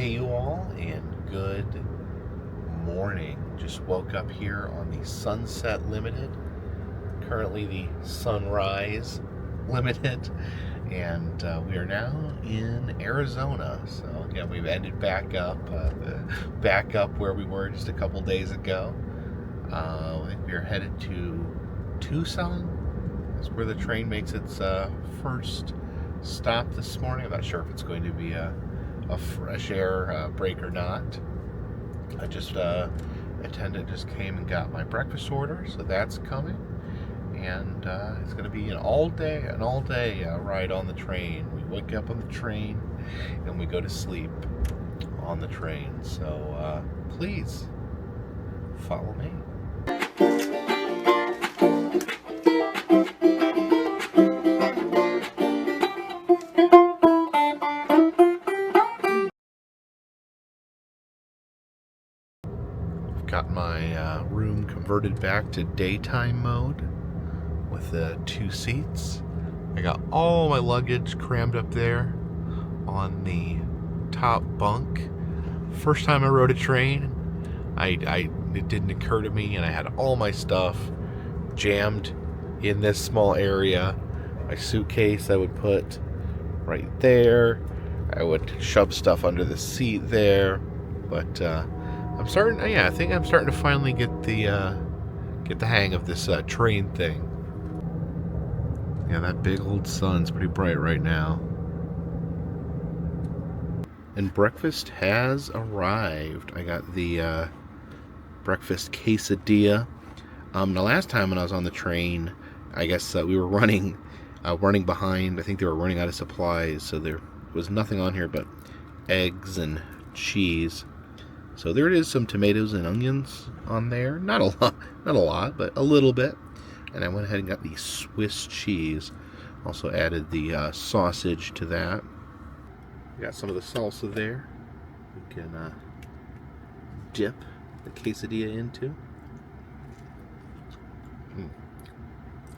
Hey you all, and good morning. Just woke up here on the Sunset Limited, currently the Sunrise Limited, and we are now in Arizona. So again, we've ended back up where we were just a couple days ago. I think we are headed to Tucson. That's where the train makes its first stop this morning. I'm not sure if it's going to be a fresh air break or not. Attendant just came and got my breakfast order, so that's coming, and it's going to be an all day ride on the train. We wake up on the train and we go to sleep on the train. So please follow me. Got my room converted back to daytime mode with the 2 seats. I got all my luggage crammed up there on the top bunk. First time I rode a train, it didn't occur to me, and I had all my stuff jammed in this small area. My suitcase I would put right there. I would shove stuff under the seat there, but I think I'm starting to finally get the hang of this train thing. Yeah, that big old sun's pretty bright right now. And breakfast has arrived. I got the breakfast quesadilla. The last time when I was on the train, I guess we were running behind. I think they were running out of supplies, so there was nothing on here but eggs and cheese. So there it is, some tomatoes and onions on there. Not a lot, but a little bit. And I went ahead and got the Swiss cheese. Also added the sausage to that. Got some of the salsa there. You can dip the quesadilla into.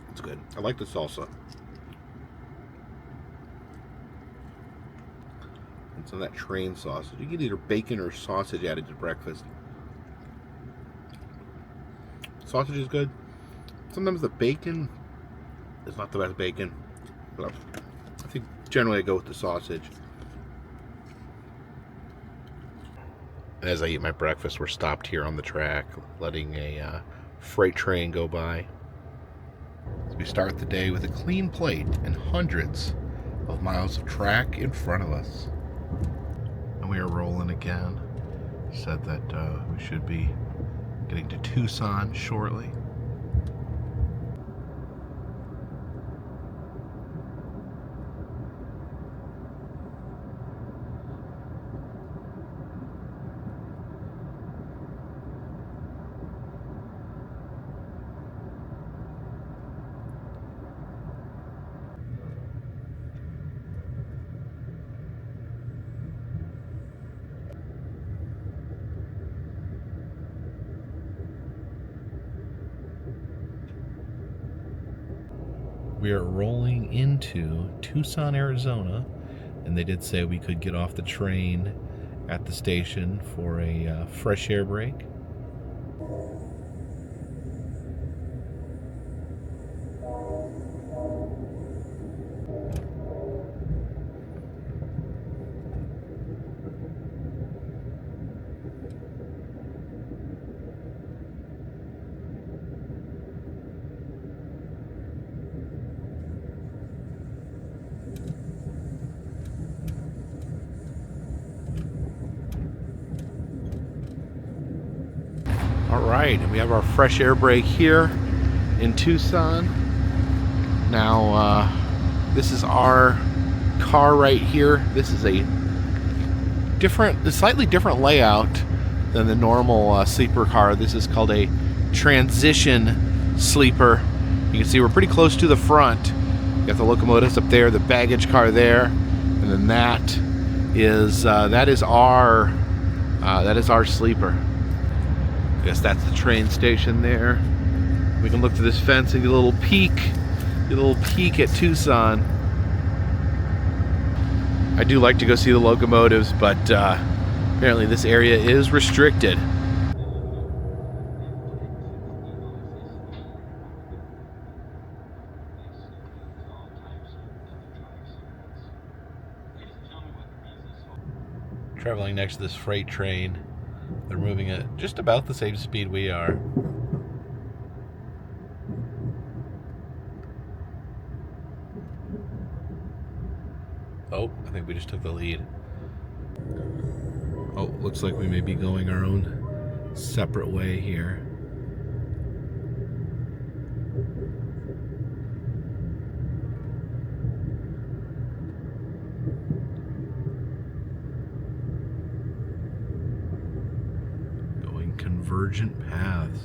It's good. I like the salsa. And some of that train sausage. You get either bacon or sausage added to breakfast. Sausage is good. Sometimes the bacon is not the best bacon, but I think generally I go with the sausage. And as I eat my breakfast, we're stopped here on the track, letting a freight train go by. So we start the day with a clean plate and hundreds of miles of track in front of us. And we are rolling again. Said that we should be getting to Tucson shortly. We are rolling into Tucson, Arizona, and they did say we could get off the train at the station for a fresh air break. Alright, and we have our fresh air break here in Tucson. Now, this is our car right here. This is a slightly different layout than the normal sleeper car. This is called a transition sleeper. You can see we're pretty close to the front. You got the locomotives up there, the baggage car there, and then that is our sleeper. I guess that's the train station there. We can look through this fence and get a little peek at Tucson. I do like to go see the locomotives, but Apparently this area is restricted. Traveling next to this freight train. They're moving at just about the same speed we are. Oh, I think we just took the lead. Oh, looks like we may be going our own separate way here. Going convergent paths.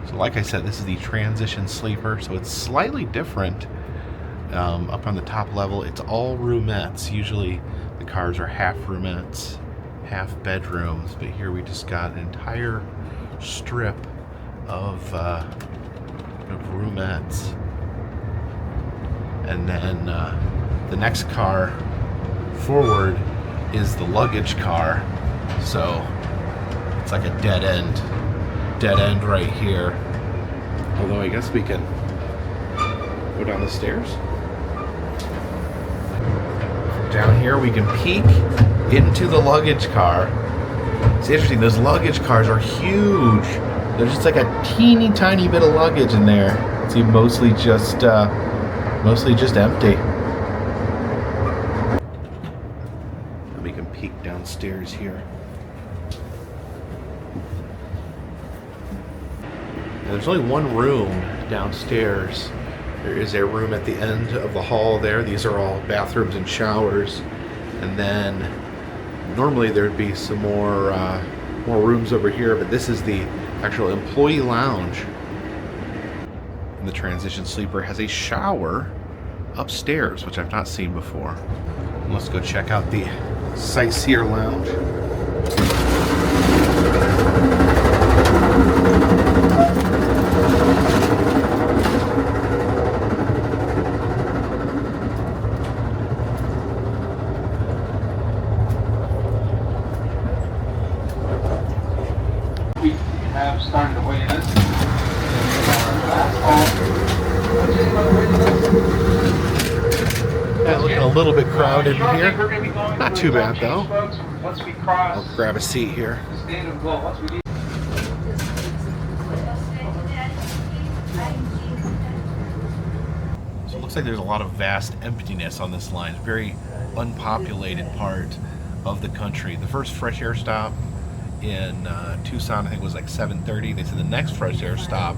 So like I said, this is the transition sleeper, so it's slightly different. Up on the top level, it's all roomettes. Usually the cars are half roomettes, half bedrooms, but here we just got an entire strip of roomettes. And then the next car forward is the luggage car, so it's like a dead end right here. Although I guess we can go down the stairs. From down here we can peek into the luggage car. It's interesting, those luggage cars are huge. There's just like a teeny tiny bit of luggage in there. It's mostly just empty. And we can peek downstairs here. There's only one room downstairs. There is a room at the end of the hall there. These are all bathrooms and showers. And then normally there'd be some more rooms over here, but this is the actual employee lounge. And the transition sleeper has a shower upstairs, which I've not seen before. Let's go check out the sightseer lounge. Started to weigh in. Yeah, looking a little bit crowded in here. Not too bad though. I'll grab a seat here. So it looks like there's a lot of vast emptiness on this line. Very unpopulated part of the country. The first fresh air stop in Tucson, I think, was like 7:30. They said the next fresh air stop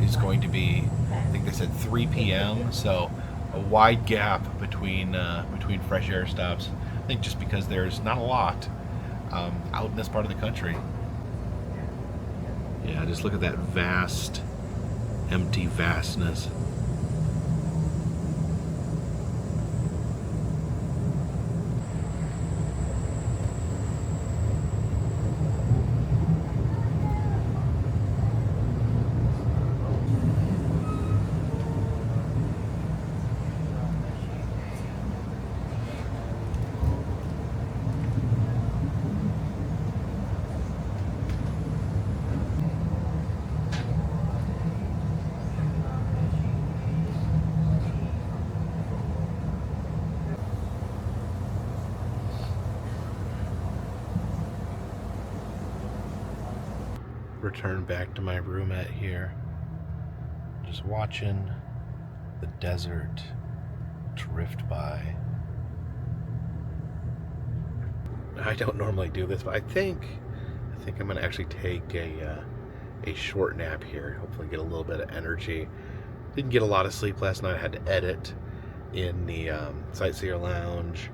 is going to be, I think they said 3 p.m. So a wide gap between fresh air stops. I think just because there's not a lot out in this part of the country. Yeah, just look at that vast, empty vastness. Return back to my roomette here, just watching the desert drift by. I don't normally do this, but I think I'm gonna actually take a short nap here. Hopefully get a little bit of energy. Didn't get a lot of sleep last night. I had to edit in the sightseer lounge,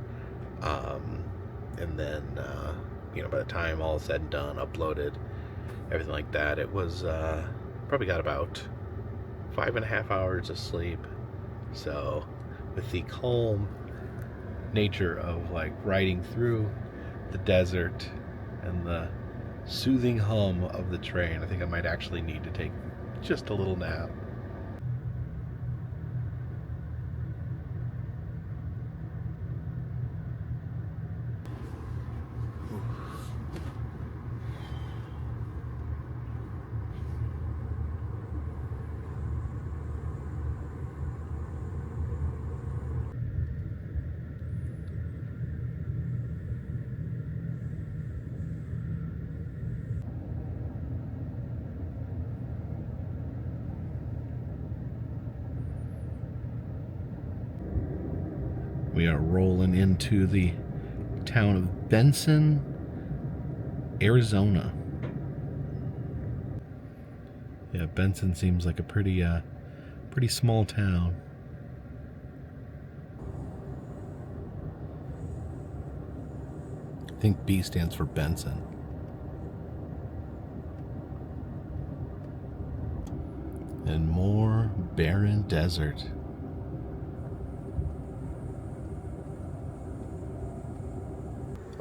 And then, by the time all is said and done, uploaded, everything like that, it was probably got about 5.5 hours of sleep. So with the calm nature of like riding through the desert and the soothing hum of the train, I think I might actually need to take just a little nap. We are rolling into the town of Benson, Arizona. Yeah, Benson seems like a pretty small town. I think B stands for Benson. And more barren desert.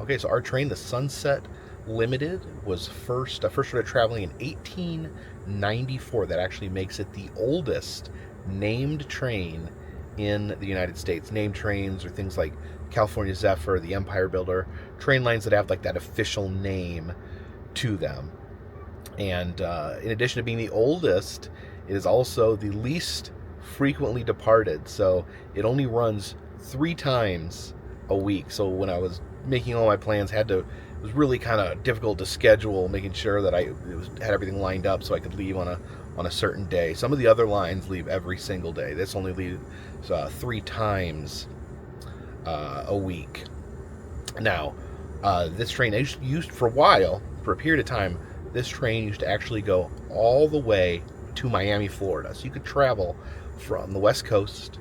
Okay, so our train, the Sunset Limited, was first started traveling in 1894. That actually makes it the oldest named train in the United States. Named trains are things like California Zephyr, the Empire Builder, train lines that have like that official name to them. And in addition to being the oldest, it is also the least frequently departed. So it only runs 3 times a week. So when I was making all my plans, it was really kind of difficult to schedule, making sure that had everything lined up so I could leave on a certain day. Some of the other lines leave every single day. This only leaves 3 times a week. Now, this train used for a while, for a period of time, this train used to actually go all the way to Miami, Florida. So you could travel from the West Coast,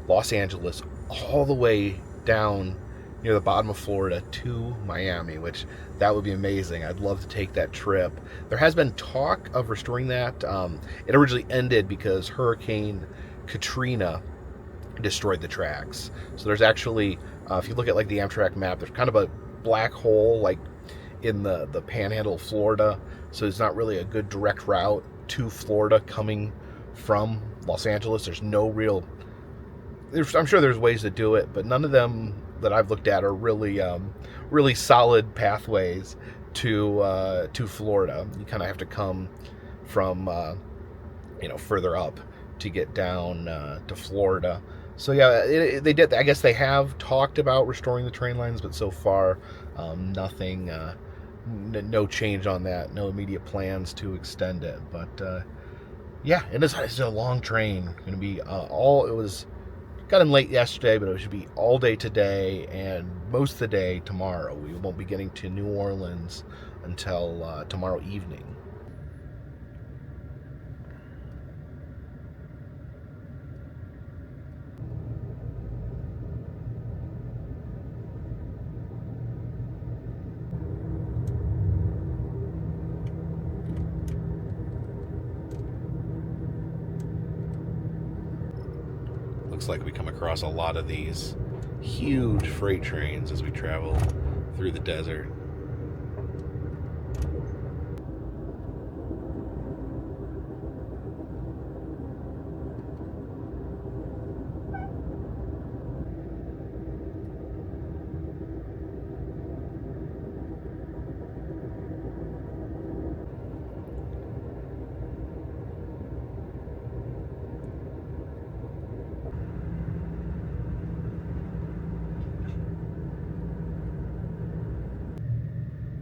Los Angeles, all the way down near the bottom of Florida to Miami, which that would be amazing. I'd love to take that trip. There has been talk of restoring that. It originally ended because Hurricane Katrina destroyed the tracks. So there's actually, if you look at like the Amtrak map, there's kind of a black hole like in the panhandle of Florida. So it's not really a good direct route to Florida coming from Los Angeles. There's no real, I'm sure there's ways to do it, but none of them that I've looked at are really solid pathways to Florida. You kind of have to come from further up to get down to Florida. So yeah, they did. I guess they have talked about restoring the train lines, but so far nothing, no change on that. No immediate plans to extend it. But yeah, it's a long train. Going to be it was. Got in late yesterday, but it should be all day today and most of the day tomorrow. We won't be getting to New Orleans until tomorrow evening. Looks like we come across a lot of these huge freight trains as we travel through the desert.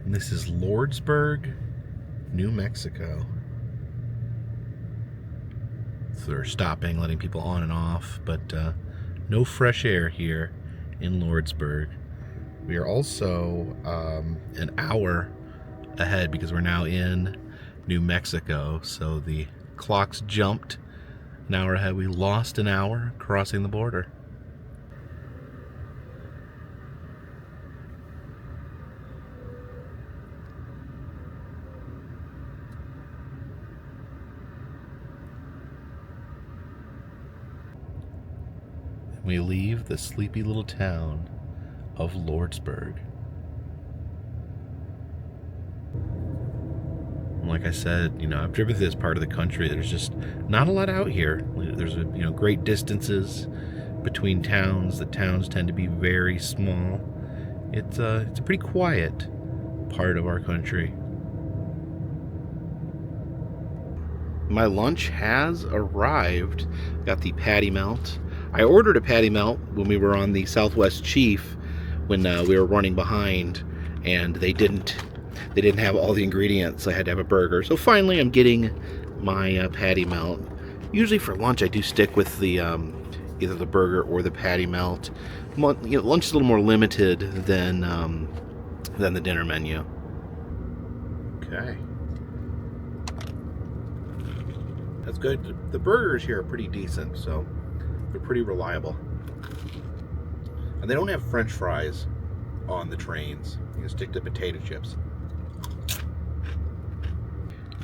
And this is Lordsburg, New Mexico. So they're stopping, letting people on and off, but no fresh air here in Lordsburg. We are also an hour ahead because we're now in New Mexico. So the clocks jumped an hour ahead. We lost an hour crossing the border. We leave the sleepy little town of Lordsburg. Like I said, I've driven through this part of the country. There's just not a lot out here. There's great distances between towns. The towns tend to be very small. It's a pretty quiet part of our country. My lunch has arrived. Got the patty melt. I ordered a patty melt when we were on the Southwest Chief when we were running behind, and they didn't have all the ingredients. I had to have a burger. So finally I'm getting my patty melt. Usually for lunch I do stick with the either the burger or the patty melt. Lunch is a little more limited than the dinner menu. Okay. That's good. The burgers here are pretty decent, so they're pretty reliable. And they don't have French fries on the trains. You can stick to potato chips.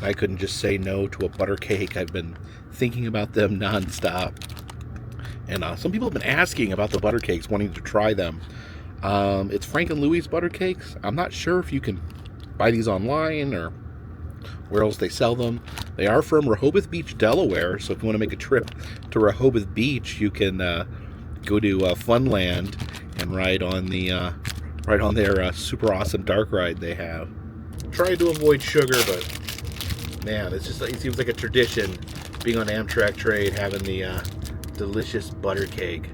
I couldn't just say no to a butter cake. I've been thinking about them nonstop. And some people have been asking about the butter cakes, wanting to try them. It's Frank and Louie's butter cakes. I'm not sure if you can buy these online or where else they sell them. They are from Rehoboth Beach, Delaware. So if you want to make a trip to Rehoboth Beach, you can go to Funland and ride on their super awesome dark ride they have. Try to avoid sugar, but man, it seems like a tradition being on Amtrak train, having the delicious butter cake.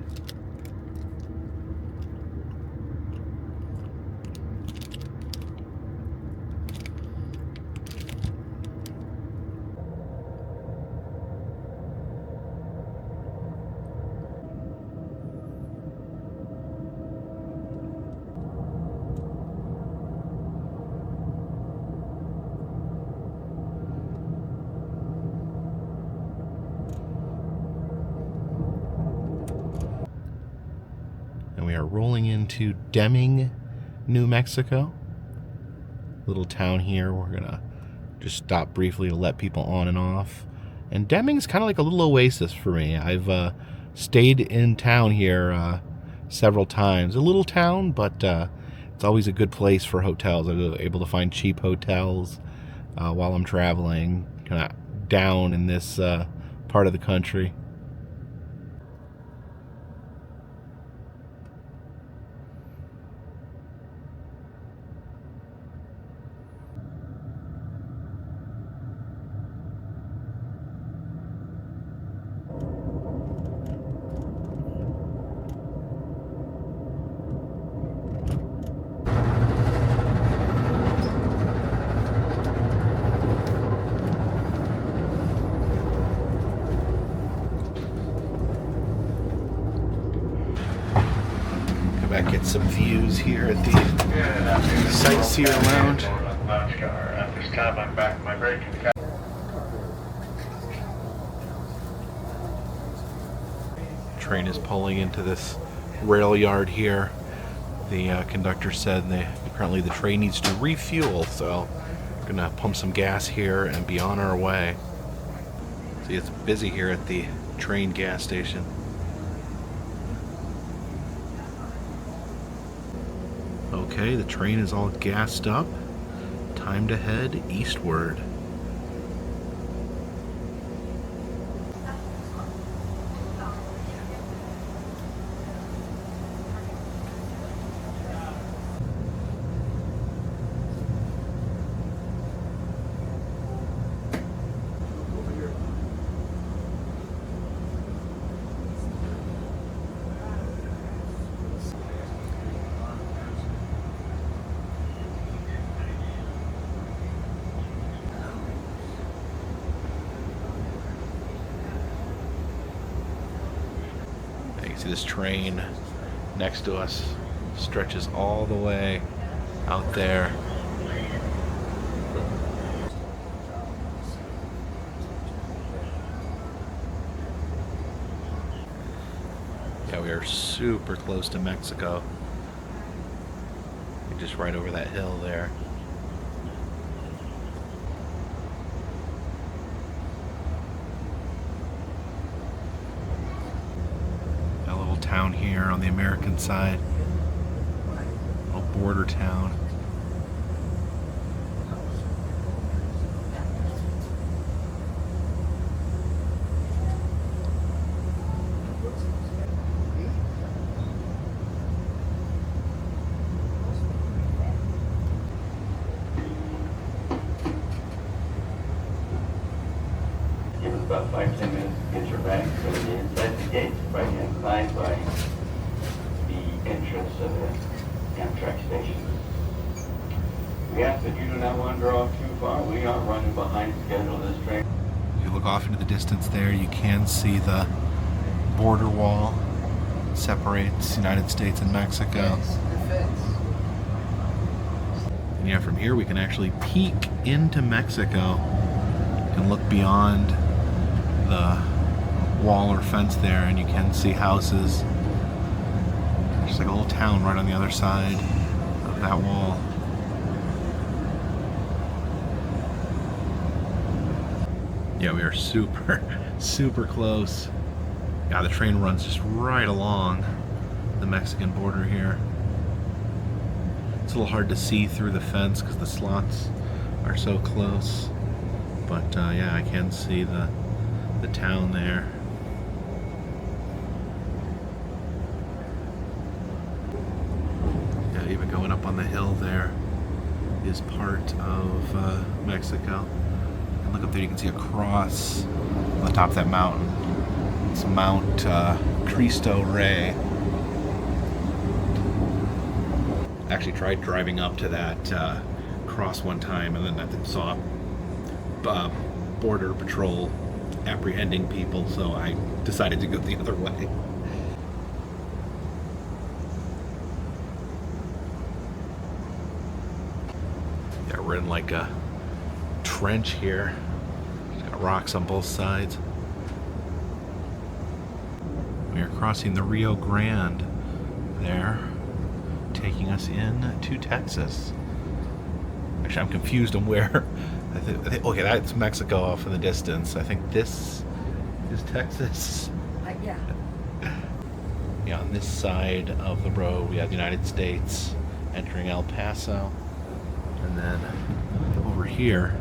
We are rolling into Deming, New Mexico. Little town here. We're gonna just stop briefly to let people on and off. And Deming's kind of like a little oasis for me. I've stayed in town here several times. A little town, but it's always a good place for hotels. I'm able to find cheap hotels while I'm traveling, kind of down in this part of the country. Back at some views here at the Sightseer Lounge. At this time, I'm back in my break. Train is pulling into this rail yard here. The conductor said apparently the train needs to refuel, so we're gonna pump some gas here and be on our way. See, it's busy here at the train gas station. Okay, the train is all gassed up. Time to head eastward. See, this train next to us stretches all the way out there. Yeah, we are super close to Mexico. We're just right over that hill there. town here on the American side. Little border town. Give us about 5-10 minutes to get your bag. So when you're inside the gate, right hand side by the entrance of the Amtrak station. We ask that you do not wander off too far. We are running behind schedule this train. If you look off into the distance there, you can see the border wall that separates the United States and Mexico. And yeah, from here we can actually peek into Mexico. You can look beyond the wall or fence there and you can see houses. There's like a little town right on the other side of that wall. Yeah, we are super close. Yeah, the train runs just right along the Mexican border here. It's a little hard to see through the fence because the slots are so close. But yeah, I can see the town there. Yeah, even going up on the hill there is part of Mexico. And look up there, you can see a cross on the top of that mountain. It's Mount Cristo Rey. Actually tried driving up to that cross one time and then I saw border patrol apprehending people, so I decided to go the other way. Yeah, we're in like a trench here. It's got rocks on both sides. We are crossing the Rio Grande there, taking us in to Texas. Actually, I'm confused on where. I think, okay, that's Mexico off in the distance. I think this is Texas. Yeah. Yeah, on this side of the road, we have the United States entering El Paso. And then over here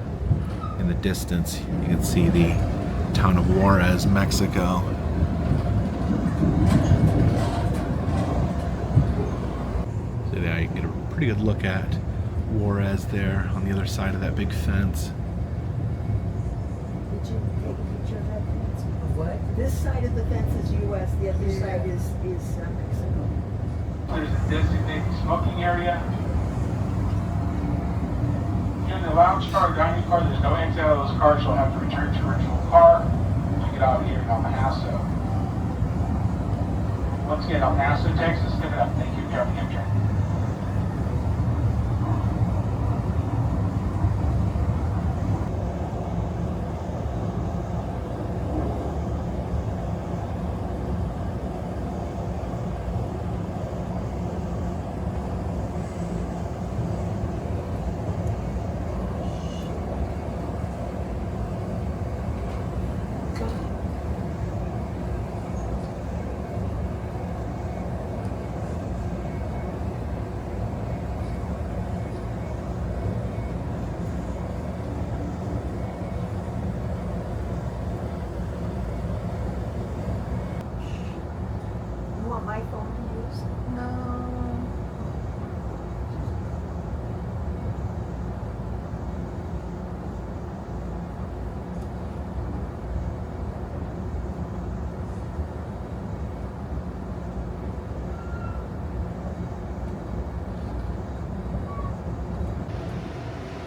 in the distance, you can see the town of Juarez, Mexico. So there you can get a pretty good look at Juarez there on the other side of that big fence. Did you take a picture of that fence? What? This side of the fence is U.S., the other side is Mexico. There's a designated smoking area. In the lounge car, dining car, there's no exit out of those cars. You'll have to return to your original car to get out here in El Paso. Once again, El Paso, Texas, give it up. Thank you for driving Amtrak. My phone to use? No.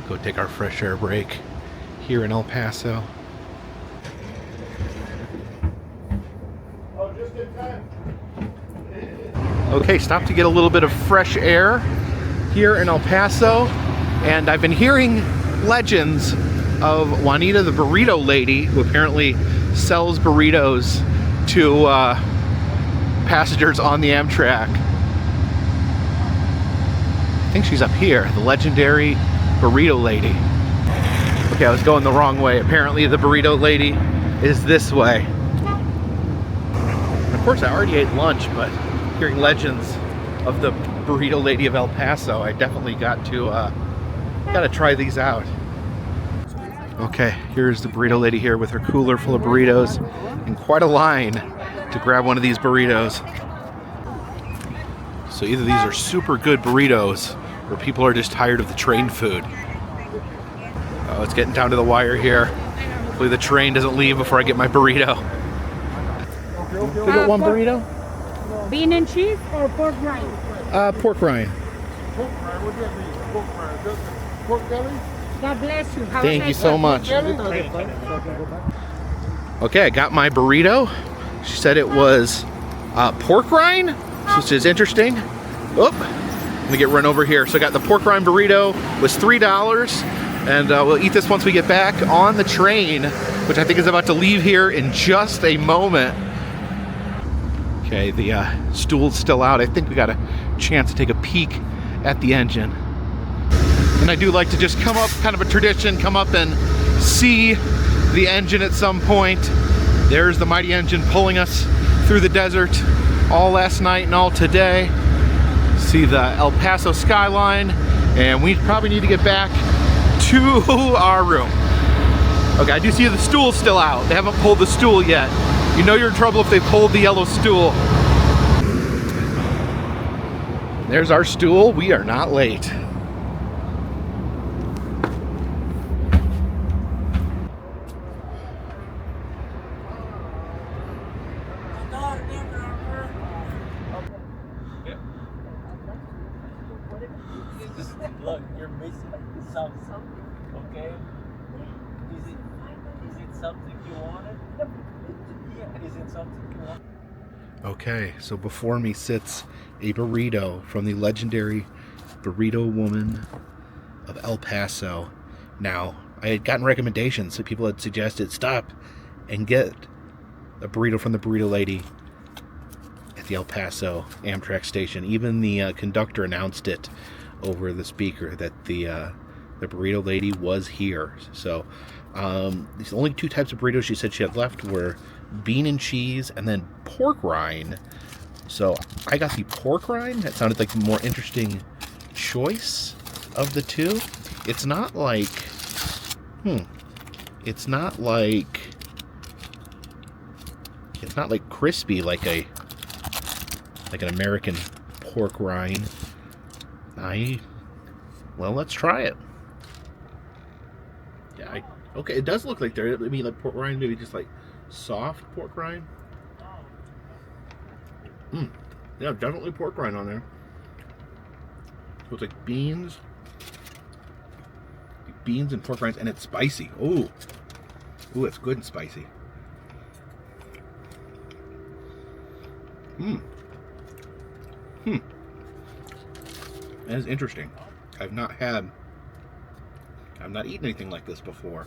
Go take our fresh air break here in El Paso. Oh, just in time. Okay, stopped to get a little bit of fresh air here in El Paso, and I've been hearing legends of Juanita the burrito lady, who apparently sells burritos to passengers on the Amtrak. I think she's up here, the legendary burrito lady. Okay, I was going the wrong way. Apparently the burrito lady is this way. course, I already ate lunch, but hearing legends of the Burrito Lady of El Paso, I definitely got to try these out. Okay, here's the Burrito Lady here with her cooler full of burritos and quite a line to grab one of these burritos. So either these are super good burritos or people are just tired of the train food. Oh, it's getting down to the wire here. Hopefully the train doesn't leave before I get my burrito. Can we get one burrito? Bean and cheese or pork rind? Pork rind. Pork rind, what that mean? Pork rind, just pork belly? God bless you. Have a Thank nice you so day. much. Okay, I got my burrito. She said it was pork rind, which is interesting. Oh, let me get run over here. So I got the pork rind burrito, was $3, and we'll eat this once we get back on the train, which I think is about to leave here in just a moment. Okay, the stool's still out. I think we got a chance to take a peek at the engine. And I do like to just come up, kind of a tradition, come up and see the engine at some point. There's the mighty engine pulling us through the desert all last night and all today. See the El Paso skyline, and we probably need to get back to our room. Okay, I do see the stool's still out. They haven't pulled the stool yet. You know you're in trouble if they pulled the yellow stool. There's our stool. We are not late. Look, you're missing something, okay? Is it something you wanted? Yeah, is it something you want? Okay, so before me sits a burrito from the legendary Burrito Woman of El Paso. Now, I had gotten recommendations, so people had suggested stop and get a burrito from the Burrito Lady at the El Paso Amtrak station. Even the conductor announced it over the speaker that the Burrito Lady was here. So these only two types of burritos she said she had left were bean and cheese and then pork rind. So I got the pork rind. That sounded like the more interesting choice of the two. It's not like it's not like crispy like an American pork rind. Well, let's try it. Yeah, okay, it does look like there. I mean, like pork rind, maybe just like soft pork rind. Yeah, definitely pork rind on there. So it's like beans and pork rinds, and it's spicy. Ooh, it's good and spicy. That is interesting. I've not eaten anything like this before.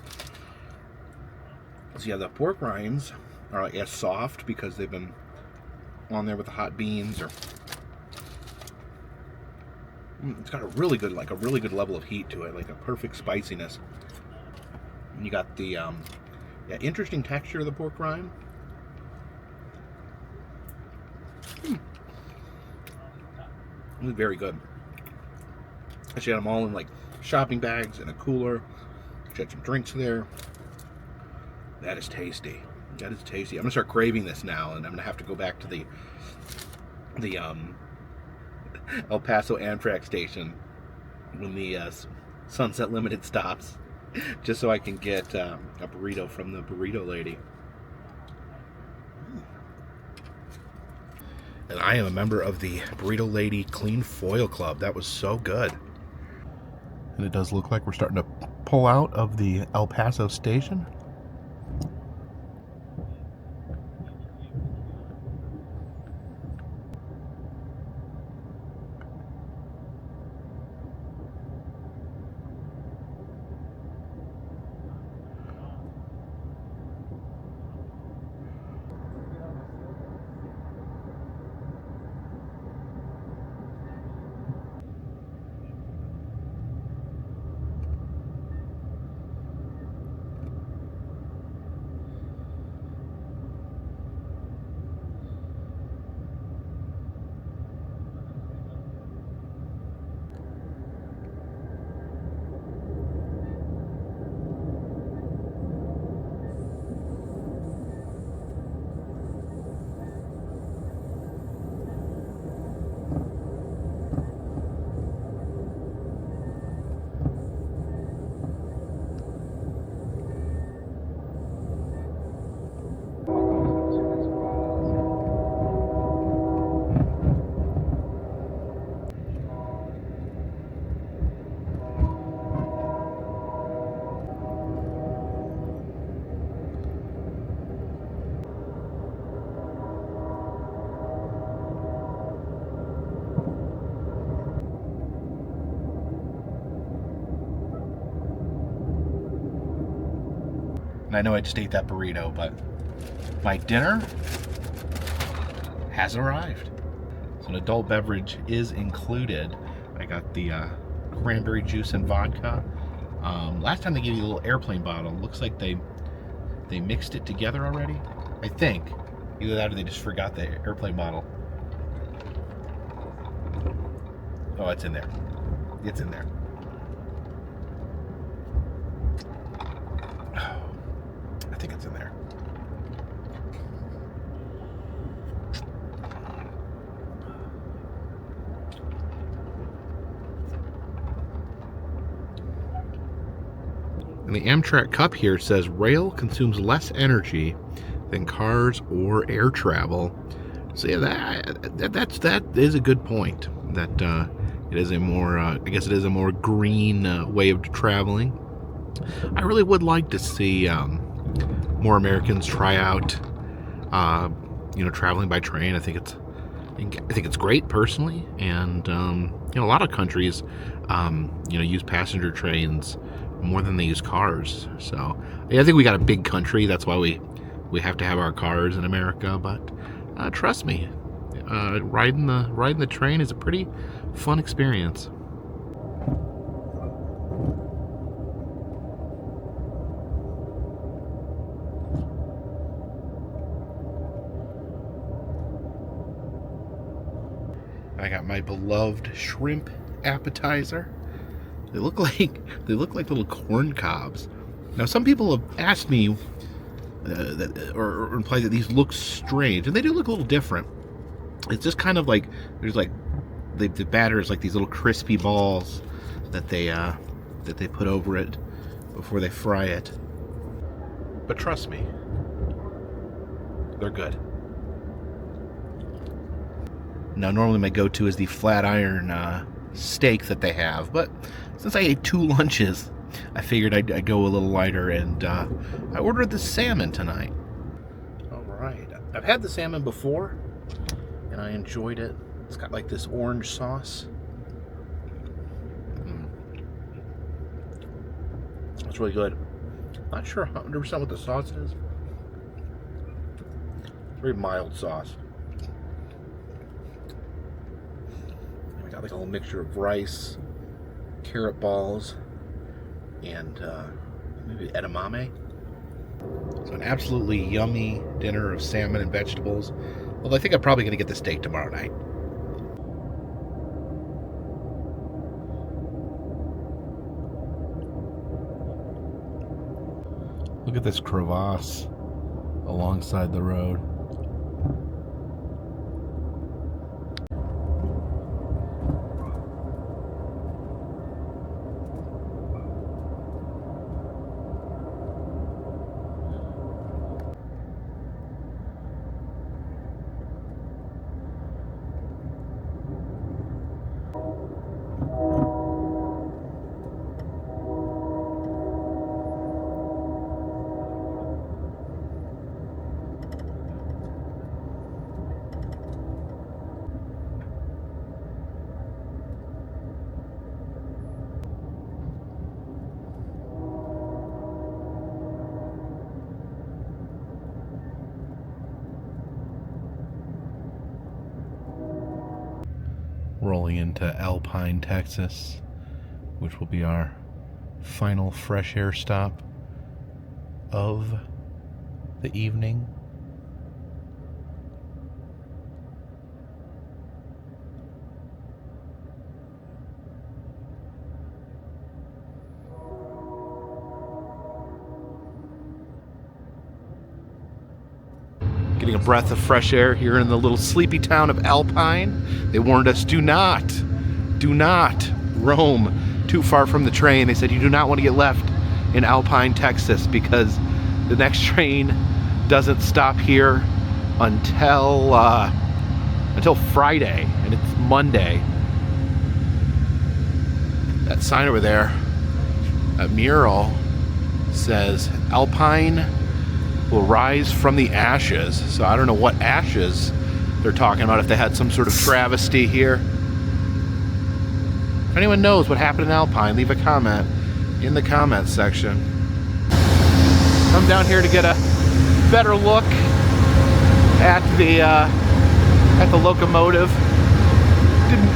So yeah, the pork rinds are like as soft because they've been on there with the hot beans, or it's got a really good level of heat to it, like a perfect spiciness. And you got the interesting texture of the pork rind. It was very good. She had them all in like shopping bags and a cooler. She had some drinks there. That is tasty. That is tasty. I'm gonna start craving this now, and I'm gonna have to go back to the El Paso Amtrak station when the Sunset Limited stops, just so I can get a burrito from the Burrito Lady. And I am a member of the Burrito Lady Clean Foil Club. That was so good. And it does look like we're starting to pull out of the El Paso station. And I know I just ate that burrito, but my dinner has arrived. So an adult beverage is included. I got the cranberry juice and vodka. Last time they gave you a little airplane bottle. Looks like they mixed it together already. I think. Either that or they just forgot the airplane bottle. Oh, it's in there. It's in there. I think it's in there. And the Amtrak cup here says rail consumes less energy than cars or air travel. So yeah, that is a good point. That it is a more, I guess it is a more green way of traveling. I really would like to see more Americans try out, traveling by train. I think it's great personally, and a lot of countries, use passenger trains more than they use cars. So yeah, I think we got a big country. That's why we have to have our cars in America. But trust me, riding the train is a pretty fun experience. I got my beloved shrimp appetizer. They look like little corn cobs. Now, some people have asked me or implied that these look strange, and they do look a little different. It's just kind of like there's like the batter is like these little crispy balls that they put over it before they fry it. But trust me, they're good. Now, normally my go-to is the flat iron steak that they have, but since I ate 2 lunches, I figured I'd go a little lighter, and I ordered the salmon tonight. All right, I've had the salmon before, and I enjoyed it. It's got like this orange sauce. It's really good. Not sure 100% what the sauce is. Very mild sauce. We got like a little mixture of rice, carrot balls, and maybe edamame. So an absolutely yummy dinner of salmon and vegetables. Well, I think I'm probably going to get the steak tomorrow night. Look at this crevasse alongside the road. Rolling into Alpine, Texas, which will be our final fresh air stop of the evening. Getting a breath of fresh air here in the little sleepy town of Alpine. They warned us, do not roam too far from the train. They said you do not want to get left in Alpine, Texas, because the next train doesn't stop here until Friday, and it's Monday. That sign over there, that mural, says Alpine will rise from the ashes. So I don't know what ashes they're talking about, if they had some sort of travesty here. If anyone knows what happened in Alpine, leave a comment in the comments section. Come down here to get a better look at the locomotive.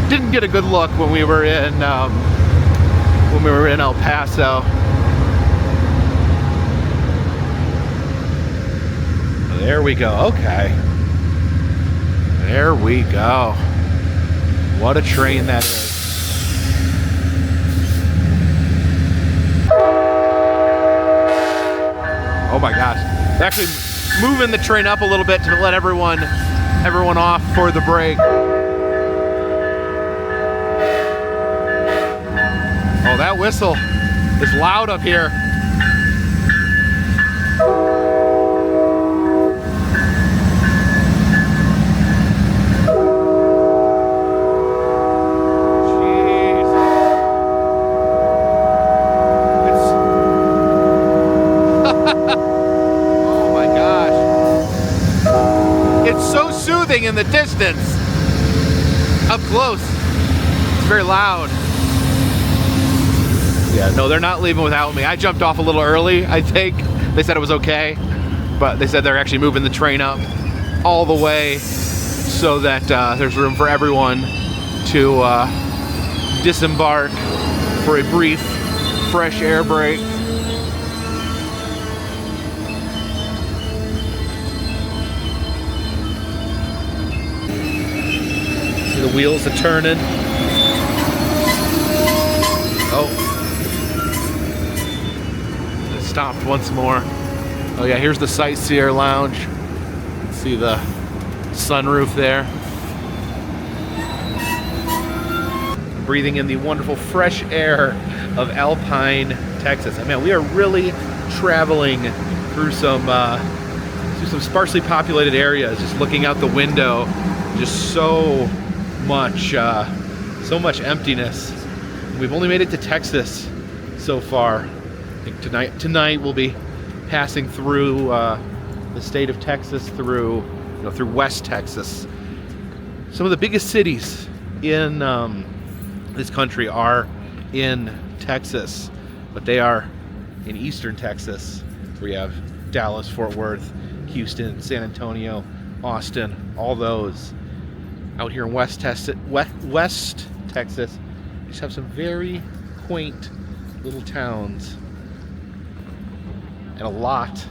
Didn't get a good look when we were in El Paso. There we go. Okay. There we go. What a train that is. Oh my gosh. They're actually moving the train up a little bit to let everyone off for the break. Oh, that whistle is loud up here. In the distance, up close, it's very loud. Yeah, no, they're not leaving without me. I jumped off a little early, I think. They said it was okay, but they said they're actually moving the train up all the way so that there's room for everyone to disembark for a brief fresh air break. The wheels are turning. Oh. It stopped once more. Oh yeah, here's the Sightseer Lounge. See the sunroof there. Breathing in the wonderful fresh air of Alpine, Texas. I mean, we are really traveling through some sparsely populated areas. Just looking out the window, just so much emptiness. We've only made it to Texas so far. I think tonight we'll be passing through the state of Texas, through West Texas. Some of the biggest cities in this country are in Texas, but they are in eastern Texas. We have Dallas, Fort Worth, Houston, San Antonio, Austin, all those. Out here in West Texas, we just have some very quaint little towns and a lot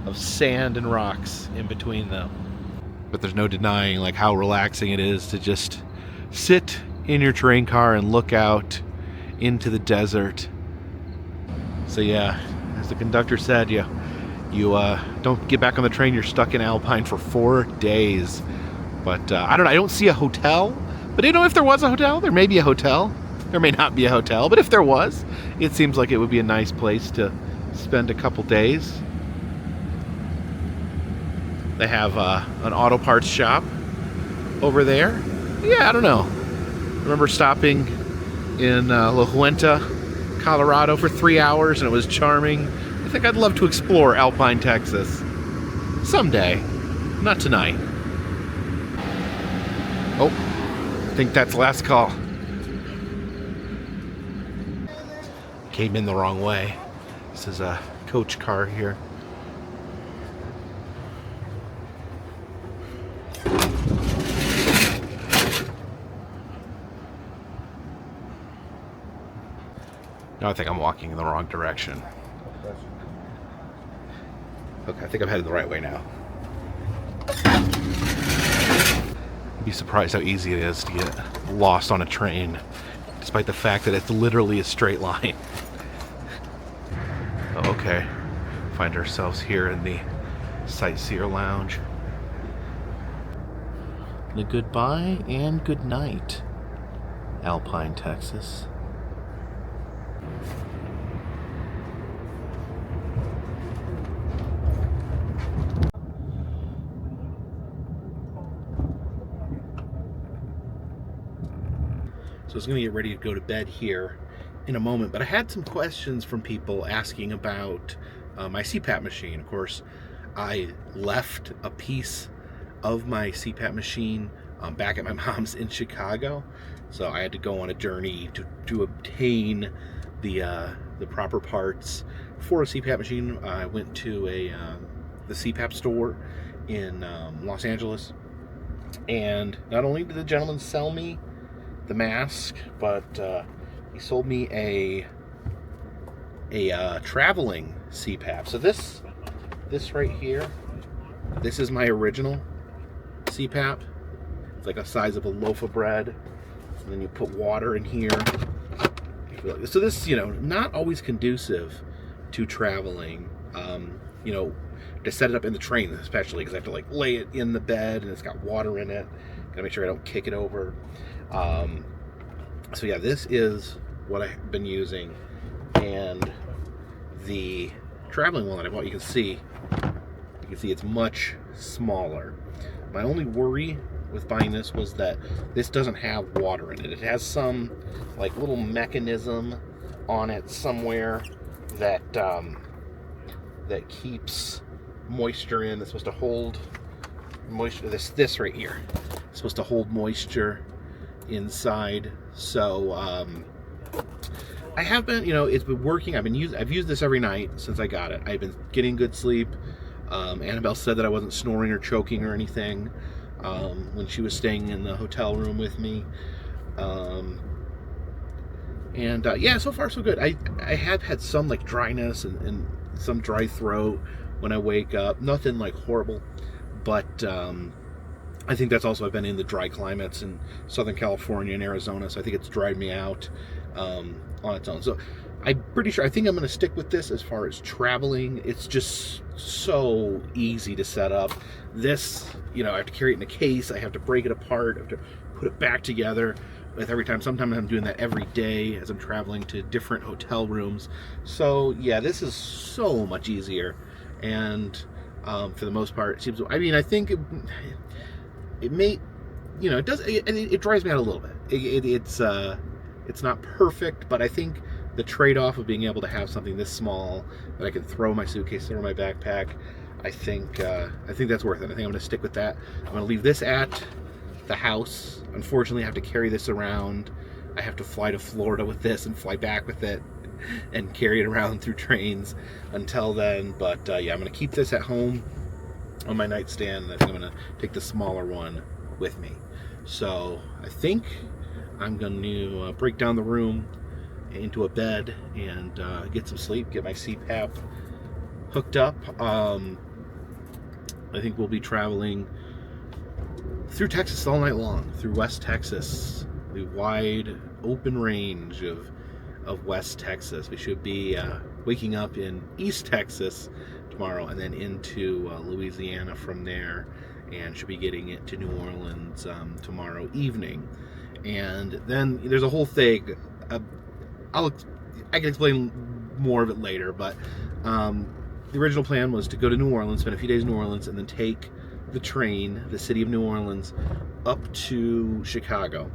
of sand and rocks in between them. But there's no denying like how relaxing it is to just sit in your train car and look out into the desert. So yeah, as the conductor said, you don't get back on the train, you're stuck in Alpine for 4 days. But I don't know, I don't see a hotel. But if there was a hotel, there may be a hotel. There may not be a hotel, but if there was, it seems like it would be a nice place to spend a couple days. They have an auto parts shop over there. Yeah, I don't know. I remember stopping in La Junta, Colorado for 3 hours, and it was charming. I think I'd love to explore Alpine, Texas. Someday. Not tonight. Oh, I think that's last call. Came in the wrong way. This is a coach car here. No, I think I'm walking in the wrong direction. Okay, I think I'm headed the right way now. You'd be surprised how easy it is to get lost on a train, despite the fact that it's literally a straight line. Oh, okay. Find ourselves here in the Sightseer Lounge. And a goodbye and good night, Alpine, Texas. So I was going to get ready to go to bed here in a moment, but I had some questions from people asking about my CPAP machine. Of course, I left a piece of my CPAP machine back at my mom's in Chicago, so I had to go on a journey to obtain the proper parts for a CPAP machine. I went to the CPAP store in Los Angeles, and not only did the gentleman sell me the mask, but he sold me a traveling CPAP. So this right here, this is my original CPAP. It's like the size of a loaf of bread, and then you put water in here. So this, not always conducive to traveling. To set it up in the train, especially because I have to like lay it in the bed, and it's got water in it. Gotta make sure I don't kick it over. So yeah, this is what I've been using, and the traveling one that I bought, you can see it's much smaller. My only worry with buying this was that this doesn't have water in it. It has some like little mechanism on it somewhere that that keeps moisture in. It's supposed to hold moisture. This right here is supposed to hold moisture inside. So I have been, it's been working. I've used this every night since I got it. I've been getting good sleep. Annabelle said that I wasn't snoring or choking or anything when she was staying in the hotel room with me. Yeah, so far so good. I have had some like dryness and some dry throat when I wake up. Nothing like horrible, but I think that's also, I've been in the dry climates in Southern California and Arizona, so I think it's dried me out on its own. So I'm pretty sure, I think I'm going to stick with this as far as traveling. It's just so easy to set up. This, I have to carry it in a case. I have to break it apart. I have to put it back together with every time. Sometimes I'm doing that every day as I'm traveling to different hotel rooms. So yeah, this is so much easier. And for the most part, it seems, I think it may, it drives me out a little bit. It's not perfect, but I think the trade-off of being able to have something this small that I can throw my suitcase, throw my backpack, I think that's worth it. I think I'm going to stick with that. I'm going to leave this at the house. Unfortunately, I have to carry this around. I have to fly to Florida with this and fly back with it and carry it around through trains until then. But yeah, I'm going to keep this at home on my nightstand. I think I'm going to take the smaller one with me. So I think I'm going to break down the room into a bed and get some sleep, get my CPAP hooked up. I think we'll be traveling through Texas all night long, through West Texas, the wide open range of West Texas. We should be waking up in East Texas tomorrow and then into Louisiana from there, and should be getting it to New Orleans tomorrow evening. And then there's a whole thing. I can explain more of it later, but the original plan was to go to New Orleans, spend a few days in New Orleans, and then take the train, the city of New Orleans, up to Chicago.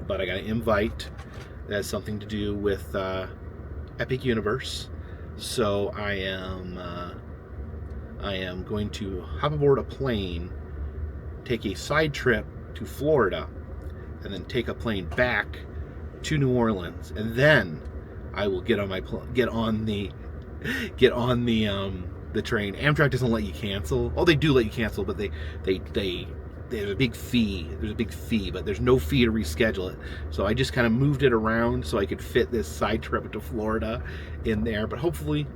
But I got an invite that has something to do with Epic Universe, so I am going to hop aboard a plane, take a side trip to Florida, and then take a plane back to New Orleans, and then I will get on the train. Amtrak doesn't let you cancel. Oh, they do let you cancel, but there's a big fee. But there's no fee to reschedule it. So I just kind of moved it around so I could fit this side trip to Florida in there. But hopefully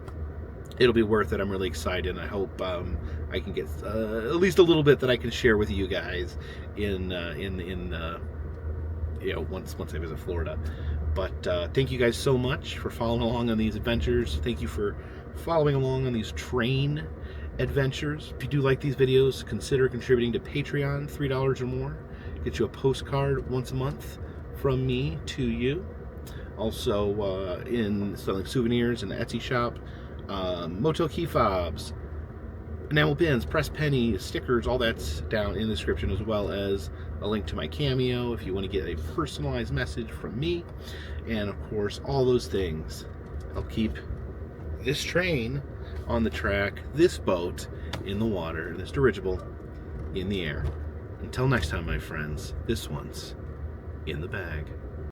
it'll be worth it. I'm really excited, and I hope I can get at least a little bit that I can share with you guys once I visit Florida. But thank you guys so much for following along on these adventures. Thank you for following along on these train adventures. If you do like these videos, consider contributing to Patreon, $3 or more. Get you a postcard once a month from me to you. Also in selling souvenirs in the Etsy shop, motel key fobs, enamel pins, press pennies, stickers, all that's down in the description, as well as a link to my Cameo if you want to get a personalized message from me. And of course, all those things help keep this train on the track, this boat in the water, this dirigible in the air. Until next time, my friends, this one's in the bag.